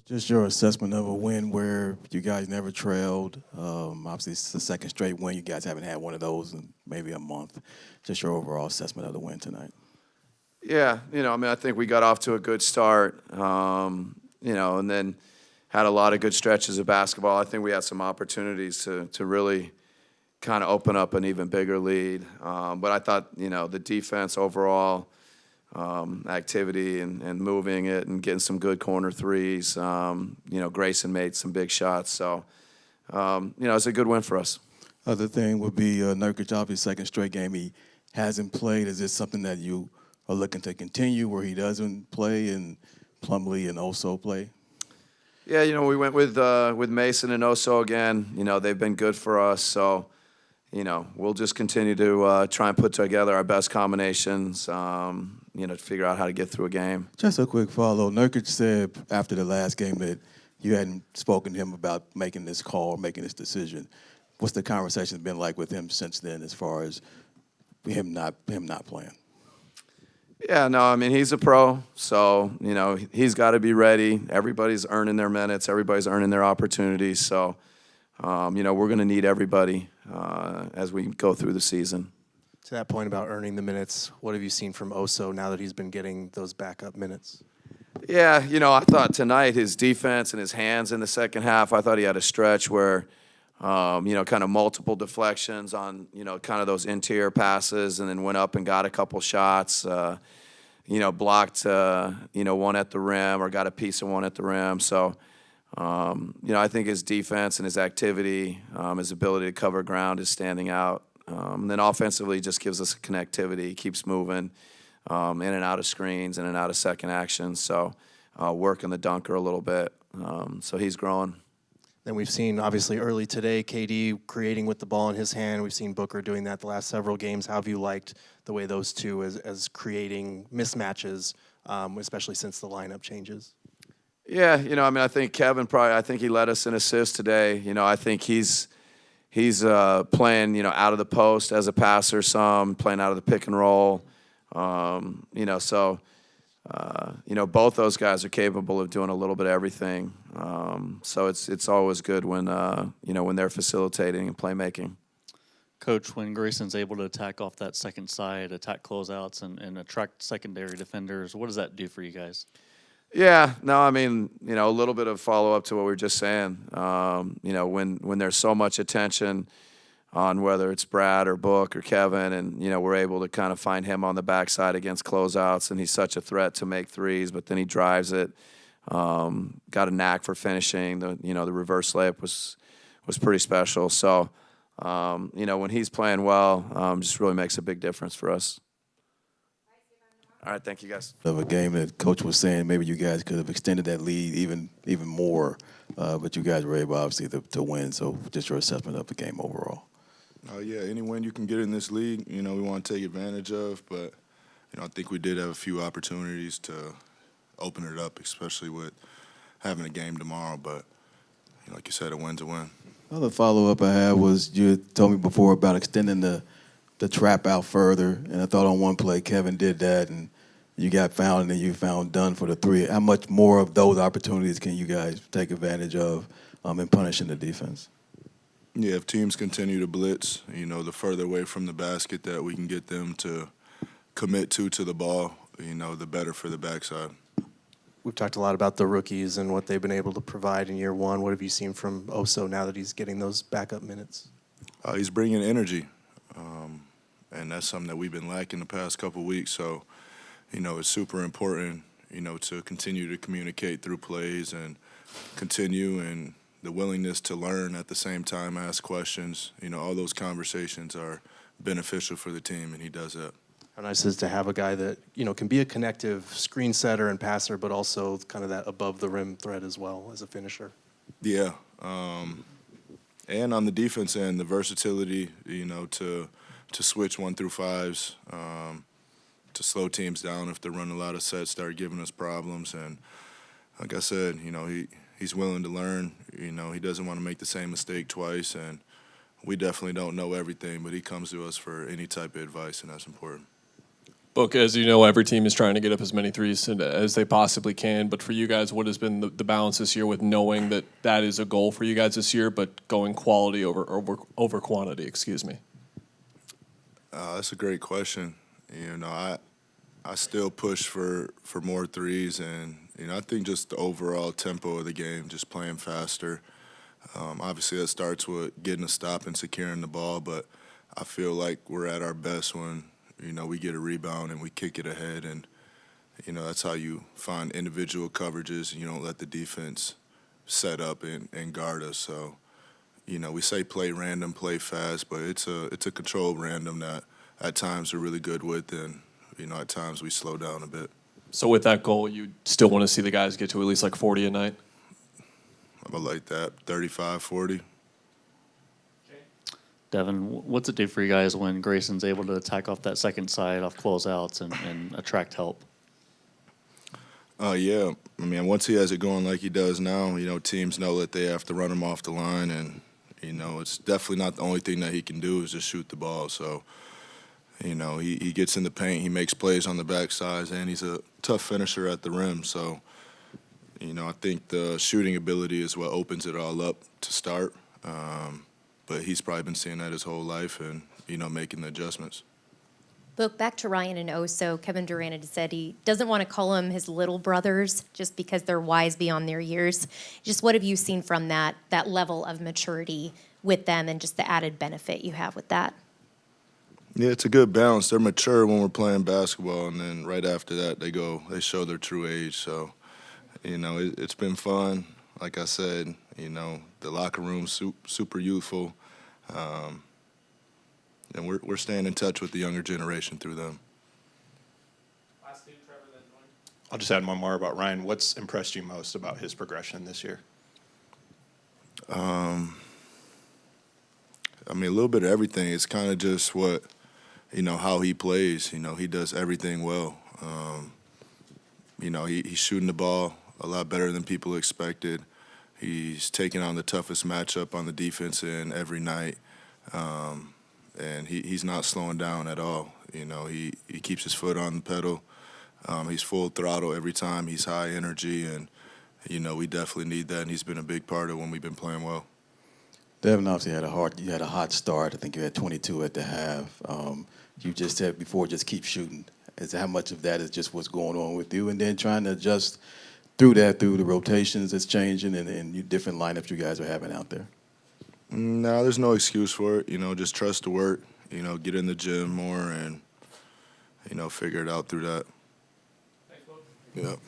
Just your assessment of a win where you guys never trailed. Obviously, it's the second straight win. You guys haven't had one of those in maybe a month. Just your overall assessment of the win tonight. Yeah, I think we got off to a good start, and then had a lot of good stretches of basketball. I think we had some opportunities to really kind of open up an even bigger lead. But I thought, the defense overall, activity and moving it and getting some good corner threes. Grayson made some big shots. So, it's a good win for us. Other thing would be Nurkic, obviously, second straight game he hasn't played. Is this something that you are looking to continue where he doesn't play and Plumlee and Oso play? Yeah, we went with Mason and Oso again. They've been good for us. So, we'll just continue to try and put together our best combinations, to figure out how to get through a game. Just a quick follow. Nurkic said after the last game that you hadn't spoken to him about making this call, making this decision. What's the conversation been like with him since then as far as him not playing? Yeah, no, he's a pro, so, he's got to be ready. Everybody's earning their minutes. Everybody's earning their opportunities. So, we're going to need everybody as we go through the season. To that point about earning the minutes, what have you seen from Oso now that he's been getting those backup minutes? Yeah, I thought tonight his defense and his hands in the second half, I thought he had a stretch where, kind of multiple deflections on, kind of those interior passes and then went up and got a couple shots, blocked, one at the rim or got a piece of one at the rim. So, I think his defense and his activity, his ability to cover ground is standing out. And then offensively just gives us a connectivity, keeps moving in and out of screens, in and out of second action. So working the dunker a little bit. So he's growing. Then we've seen, obviously, early today, KD creating with the ball in his hand. We've seen Booker doing that the last several games. How have you liked the way those two as creating mismatches, especially since the lineup changes? Yeah, I think Kevin I think he led us in assists today. I think he's playing, out of the post as a passer some, playing out of the pick and roll. Both those guys are capable of doing a little bit of everything. So it's always good when, when they're facilitating and playmaking. Coach, when Grayson's able to attack off that second side, attack closeouts, and attract secondary defenders, what does that do for you guys? Yeah, no, a little bit of follow-up to what we were just saying. When there's so much attention on whether it's Brad or Book or Kevin, and, we're able to kind of find him on the backside against closeouts, and he's such a threat to make threes, but then he drives it. Got a knack for finishing. The reverse layup was pretty special. So, when he's playing well, just really makes a big difference for us. All right, thank you, guys. Of a game that Coach was saying maybe you guys could have extended that lead even more, but you guys were able, obviously, to win. So just your assessment of the game overall. Yeah, any win you can get in this league, we want to take advantage of. But, I think we did have a few opportunities to open it up, especially with having a game tomorrow. But, like you said, a win's a win. Another follow-up I had was you told me before about extending the trap out further, and I thought on one play Kevin did that, and you got found, and then you found Dunn for the three. How much more of those opportunities can you guys take advantage of in punishing the defense? Yeah, if teams continue to blitz, the further away from the basket that we can get them to commit to the ball, the better for the backside. We've talked a lot about the rookies and what they've been able to provide in year one. What have you seen from Oso now that he's getting those backup minutes? He's bringing energy. And that's something that we've been lacking the past couple weeks. So, it's super important, to continue to communicate through plays and continue and the willingness to learn at the same time, ask questions. All those conversations are beneficial for the team, and he does that. How nice is to have a guy that, can be a connective screen setter and passer, but also kind of that above-the-rim threat as well as a finisher. Yeah. And on the defense end, the versatility, to switch 1 through 5s, to slow teams down if they're running a lot of sets, start giving us problems. And like I said, he's willing to learn. He doesn't want to make the same mistake twice. And we definitely don't know everything, but he comes to us for any type of advice, and that's important. Book, as you know, every team is trying to get up as many threes as they possibly can. But for you guys, what has been the balance this year with knowing that that is a goal for you guys this year, but going quality over quantity? Excuse me. That's a great question. I still push for more threes, and I think just the overall tempo of the game, just playing faster. Obviously, that starts with getting a stop and securing the ball, but I feel like we're at our best when we get a rebound and we kick it ahead, and that's how you find individual coverages, and you don't let the defense set up and guard us. So we say play random, play fast, but it's a controlled random that at times we're really good with, and at times we slow down a bit. So with that goal, you still want to see the guys get to at least like 40 a night? I would like that, 35, 40. Devin, what's it do for you guys when Grayson's able to attack off that second side, off closeouts, and attract help? Yeah. I mean, once he has it going like he does now, teams know that they have to run him off the line, and, it's definitely not the only thing that he can do is just shoot the ball. So, he gets in the paint, he makes plays on the backside, and he's a tough finisher at the rim. So, I think the shooting ability is what opens it all up to start. But he's probably been seeing that his whole life and, making the adjustments. Book, back to Ryan and Oso. Kevin Durant had said he doesn't want to call them his little brothers just because they're wise beyond their years. Just what have you seen from that level of maturity with them and just the added benefit you have with that? Yeah, it's a good balance. They're mature when we're playing basketball, and then right after that they show their true age. So, it's been fun. Like I said, the locker room's super youthful. And we're staying in touch with the younger generation through them. I'll just add one more about Ryan. What's impressed you most about his progression this year? I mean, a little bit of everything. It's kind of just how he plays. He does everything well. He's shooting the ball a lot better than people expected. He's taking on the toughest matchup on the defense end every night. And he's not slowing down at all. He keeps his foot on the pedal. He's full throttle every time. He's high energy, and, we definitely need that, and he's been a big part of when we've been playing well. Devin obviously you had a hot start. I think you had 22 at the half. You just said before, just keep shooting. How much of that is just what's going on with you, and then trying to adjust through the rotations that's changing and you different lineups you guys are having out there? No, there's no excuse for it. Just trust the work. Get in the gym more and, figure it out through that. Thanks, Bob. Yep.